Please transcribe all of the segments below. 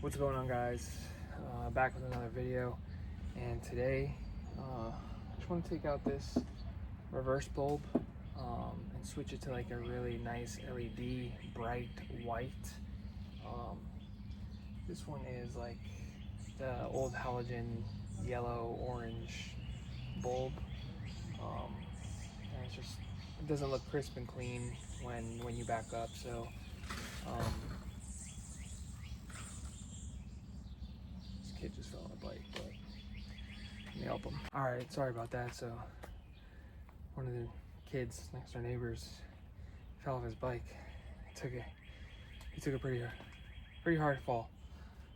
What's going on, guys? Back with another video, and today I just want to take out this reverse bulb and switch it to like a really nice LED bright white. This one is like the old halogen yellow orange bulb, and it doesn't look crisp and clean when you back up, so kid just fell on a bike, but let me help him. All right, sorry about that. So one of the kids next door neighbors fell off his bike. He took a pretty hard fall.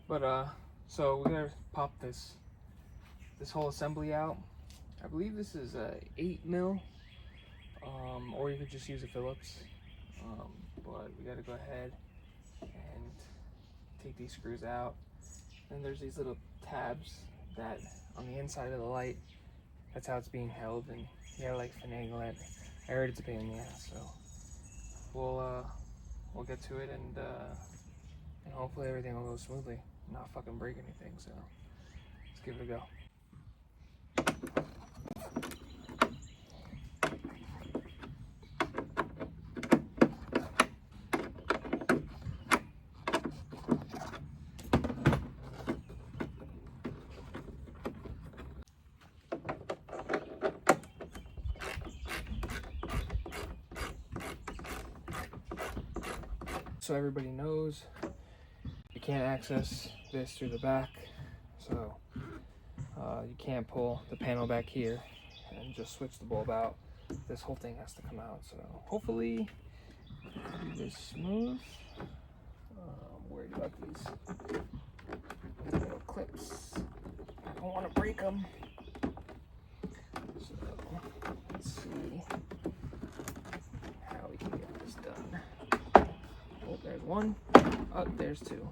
But so we're gonna pop this whole assembly out. I believe this is a 8mm, or you could just use a Phillips. But we gotta go ahead and take these screws out. And there's these little tabs that on the inside of the light, that's how it's being held, and you gotta like finagle it. I heard it's a pain in the ass, so we'll get to it, and hopefully everything will go smoothly, not fucking break anything. So let's give it a go. So everybody knows you can't access this through the back, so you can't pull the panel back here and just switch the bulb out. This whole thing has to come out, so hopefully it is smooth. I'm worried about these little clips. I don't want to break them. So let's see how we can get this done. Oh, there's one. Oh, there's two.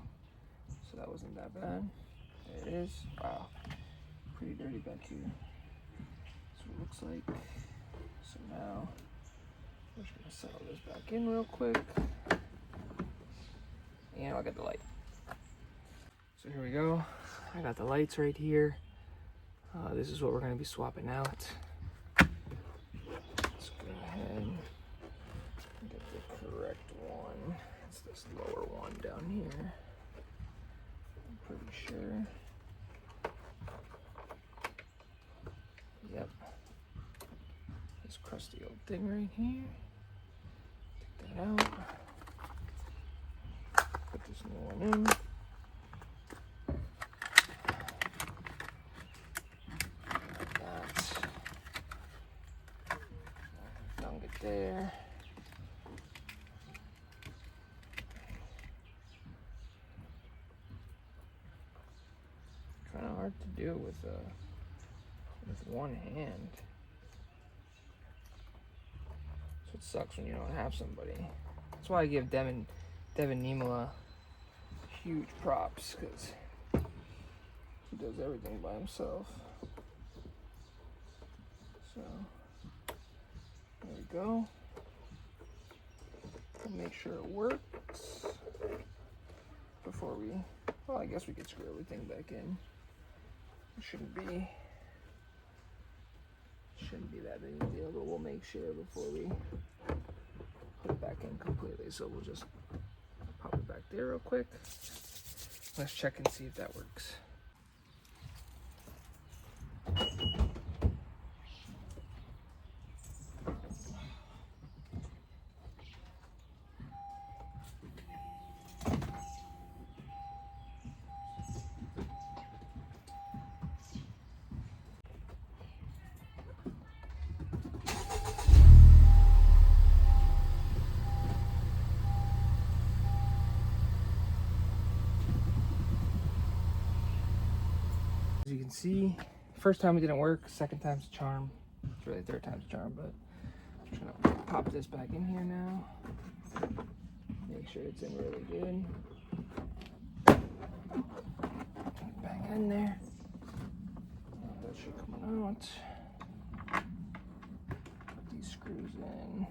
So that wasn't that bad. There it is. Wow. Pretty dirty back here. That's what it looks like. So now, we're just going to settle this back in real quick. And I'll get the light. So here we go. I got the lights right here. This is what we're going to be swapping out. Let's go ahead and get the correct one. It's this lower one down here. I'm pretty sure. Yep. This crusty old thing right here. Take that out. Put this new one in. That. Dunk it there. Kind of hard to do with one hand. So it sucks when you don't have somebody. That's why I give Devin Niemola huge props, because he does everything by himself. So there we go. We'll make sure it works before we, well, I guess we could screw everything back in. It shouldn't be that big of a deal, but we'll make sure before we put it back in completely. So we'll just pop it back there real quick. Let's check and see if that works. As you can see, first time it didn't work, second time's a charm. It's really third time's a charm, but I'm just gonna pop this back in here now. Make sure it's in really good. Back in there. That should come out. Put these screws in.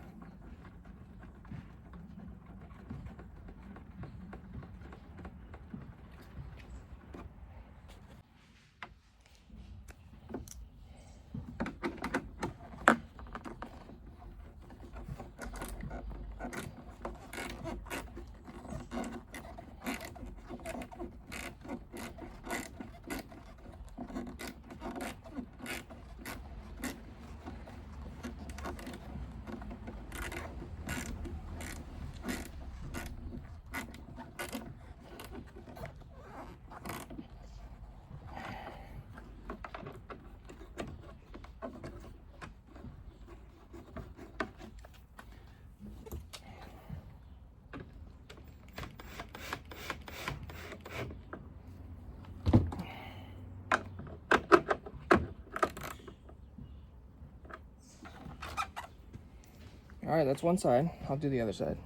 All right, that's one side. I'll do the other side.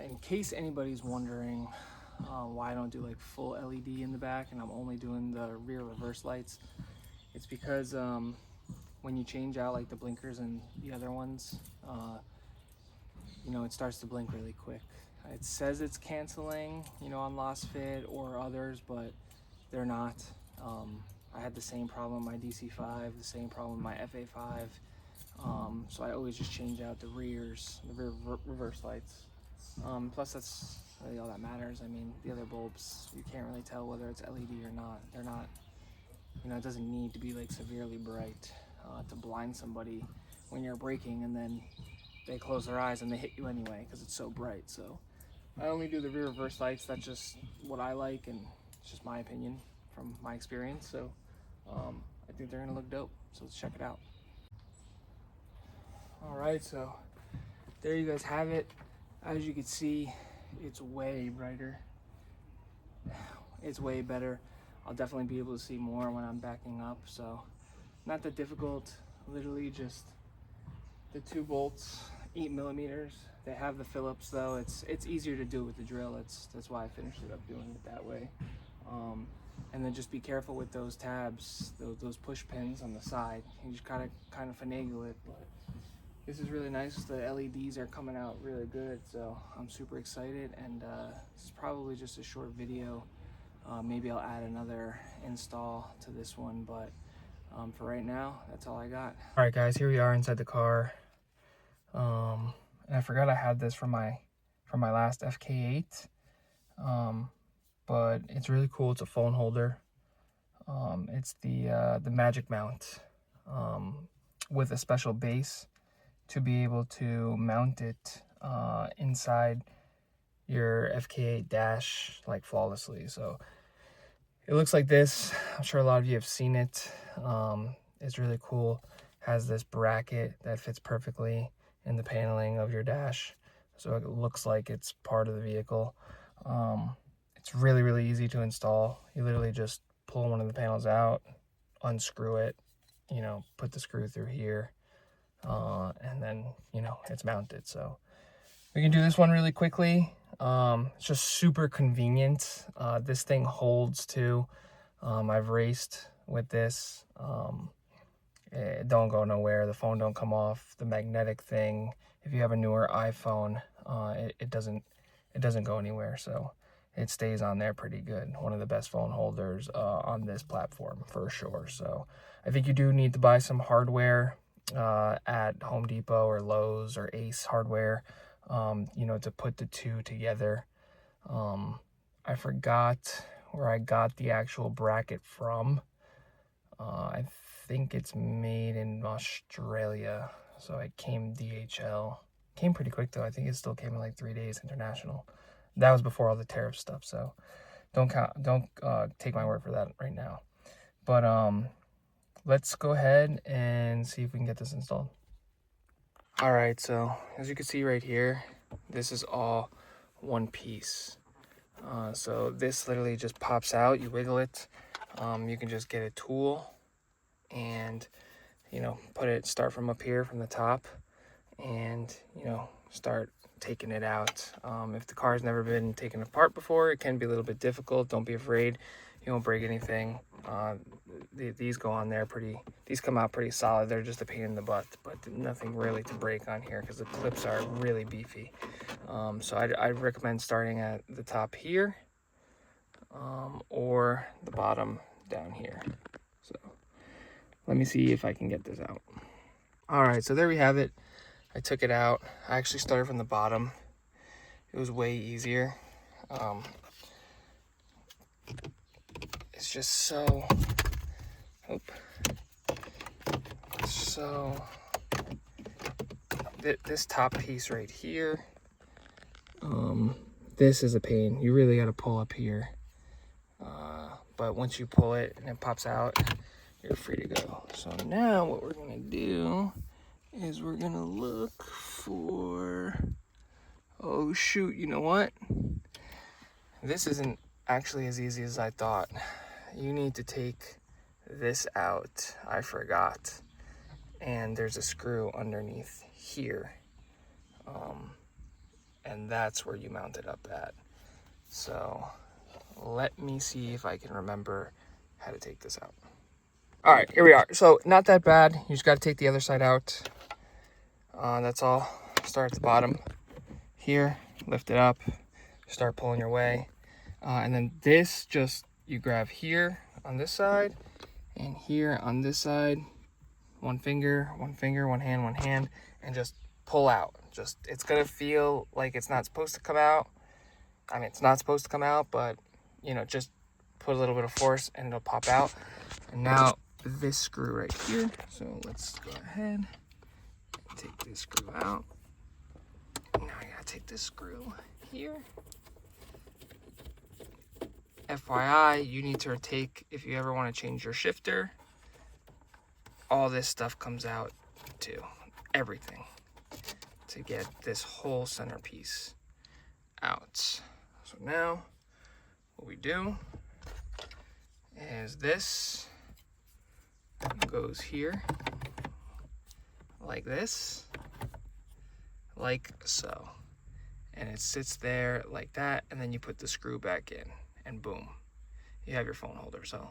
In case anybody's wondering why I don't do like full LED in the back and I'm only doing the rear reverse lights, it's because when you change out like the blinkers and the other ones, you know, it starts to blink really quick. It says it's canceling, you know, on Lasfit or others, but they're not. I had the same problem with my DC5, the same problem with my FA5. So I always just change out the rear reverse lights. Plus that's really all that matters. I mean, the other bulbs, you can't really tell whether it's LED or not. They're not, you know, it doesn't need to be like severely bright to blind somebody when you're braking and then they close their eyes and they hit you anyway because it's so bright. So I only do the rear reverse lights. That's just what I like, and it's just my opinion from my experience. So I think they're gonna look dope. So let's check it out. All right, so there you guys have it. As you can see, it's way brighter. It's way better. I'll definitely be able to see more when I'm backing up. So not that difficult. Literally just the 2 bolts, 8 millimeters. They have the Phillips though. It's easier to do with the drill. That's why I finished it up doing it that way. And then just be careful with those tabs, those push pins on the side. You just gotta kind of finagle it. But this is really nice. The LEDs are coming out really good, so I'm super excited. And this is probably just a short video. Maybe I'll add another install to this one, but for right now, that's all I got. All right, guys, here we are inside the car. And I forgot I had this from my last FK8. But it's really cool. It's a phone holder. It's the Magic Mount with a special base to be able to mount it inside your FK8 dash like flawlessly. So it looks like this. I'm sure a lot of you have seen it. It's really cool. Has this bracket that fits perfectly in the paneling of your dash, so it looks like it's part of the vehicle. It's really, really easy to install. You literally just pull one of the panels out, unscrew it, you know, put the screw through here, and then, you know, it's mounted. So we can do this one really quickly. It's just super convenient. This thing holds too. I've raced with this. It don't go nowhere. The phone don't come off. The magnetic thing, if you have a newer iPhone, it doesn't go anywhere. So it stays on there pretty good. One of the best phone holders on this platform for sure. So I think you do need to buy some hardware at Home Depot or Lowe's or Ace Hardware, you know, to put the two together. I forgot where I got the actual bracket from. I think it's made in Australia, so it came DHL. Came pretty quick though. I think it still came in like 3 days international. That was before all the tariff stuff, so don't take my word for that right now. But let's go ahead and see if we can get this installed. All right, so as you can see right here, this is all one piece. So this literally just pops out. You wiggle it. You can just get a tool and, you know, start from up here from the top, and, you know, start taking it out. If the car's never been taken apart before, it can be a little bit difficult. Don't be afraid. you won't break anything. These go on there these come out pretty solid. They're just a pain in the butt, but nothing really to break on here because the clips are really beefy. So I'd recommend starting at the top here, or the bottom down here. So let me see if I can get this out. All right, so there we have it. I took it out. I actually started from the bottom. It was way easier. It's just so, this top piece right here, this is a pain. You really got to pull up here. But once you pull it and it pops out, you're free to go. So now what we're gonna do is we're gonna look for, oh shoot, you know what? This isn't actually as easy as I thought. You need to take this out. I forgot. And there's a screw underneath here. And that's where you mount it up at. So let me see if I can remember how to take this out. All right, here we are. So not that bad. You just got to take the other side out. That's all. Start at the bottom here, lift it up, start pulling your way. And then this, just you grab here on this side and here on this side. One finger, one hand, and just pull out. It's gonna feel like it's not supposed to come out. I mean, it's not supposed to come out, but you know, just put a little bit of force and it'll pop out. And now this screw right here. So let's go ahead and take this screw out. Now I gotta take this screw here. FYI, you need to take, if you ever want to change your shifter, all this stuff comes out too. Everything. To get this whole centerpiece out. So now, what we do is this goes here, like this, like so. And it sits there like that, and then you put the screw back in, and boom, you have your phone holder. So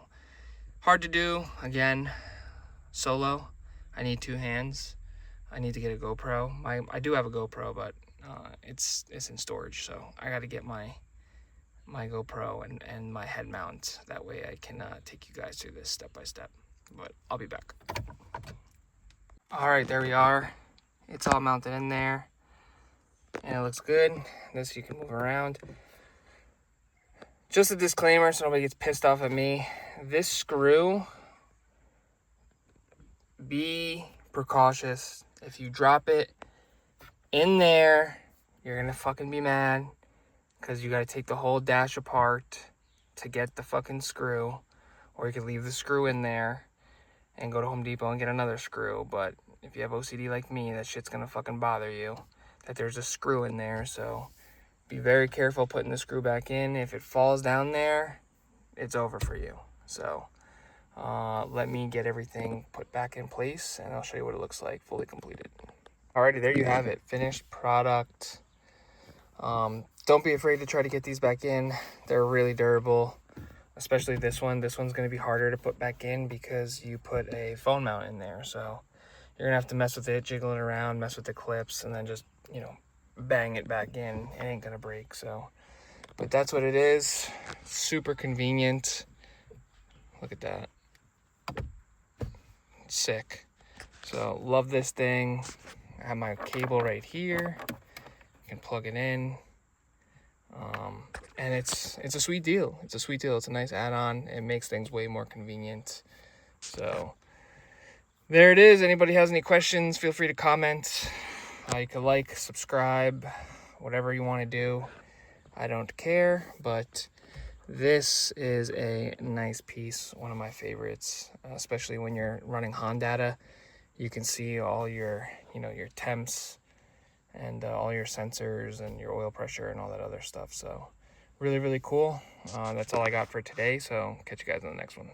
hard to do, again, solo. I need 2 hands. I need to get a GoPro. I do have a GoPro, but it's in storage, so I got to get my GoPro and my head mount. That way I can take you guys through this step by step. But I'll be back. All right, there we are. It's all mounted in there, and it looks good. This you can move around. Just a disclaimer, so nobody gets pissed off at me. This screw, be precautious. If you drop it in there, you're gonna fucking be mad, because you gotta take the whole dash apart to get the fucking screw, or you could leave the screw in there and go to Home Depot and get another screw. But if you have OCD like me, that shit's gonna fucking bother you, that there's a screw in there. So be very careful putting the screw back in. If it falls down there, it's over for you. So let me get everything put back in place, and I'll show you what it looks like fully completed. Alrighty, there you have it, finished product. Don't be afraid to try to get these back in. They're really durable, especially this one. This one's going to be harder to put back in because you put a phone mount in there. So you're going to have to mess with it, jiggle it around, mess with the clips, and then just, you know, bang it back in. It ain't going to break. So, but that's what it is. Super convenient. Look at that. Sick. So love this thing. I have my cable right here. You can plug it in. And it's a sweet deal. It's a sweet deal. It's a nice add-on. It makes things way more convenient. So there it is. Anybody has any questions, feel free to comment. You can like, subscribe, whatever you want to do. I don't care, but this is a nice piece, one of my favorites, especially when you're running HON data. You can see all your, you know, your temps and all your sensors and your oil pressure and all that other stuff. So really, really cool. That's all I got for today. So catch you guys in the next one.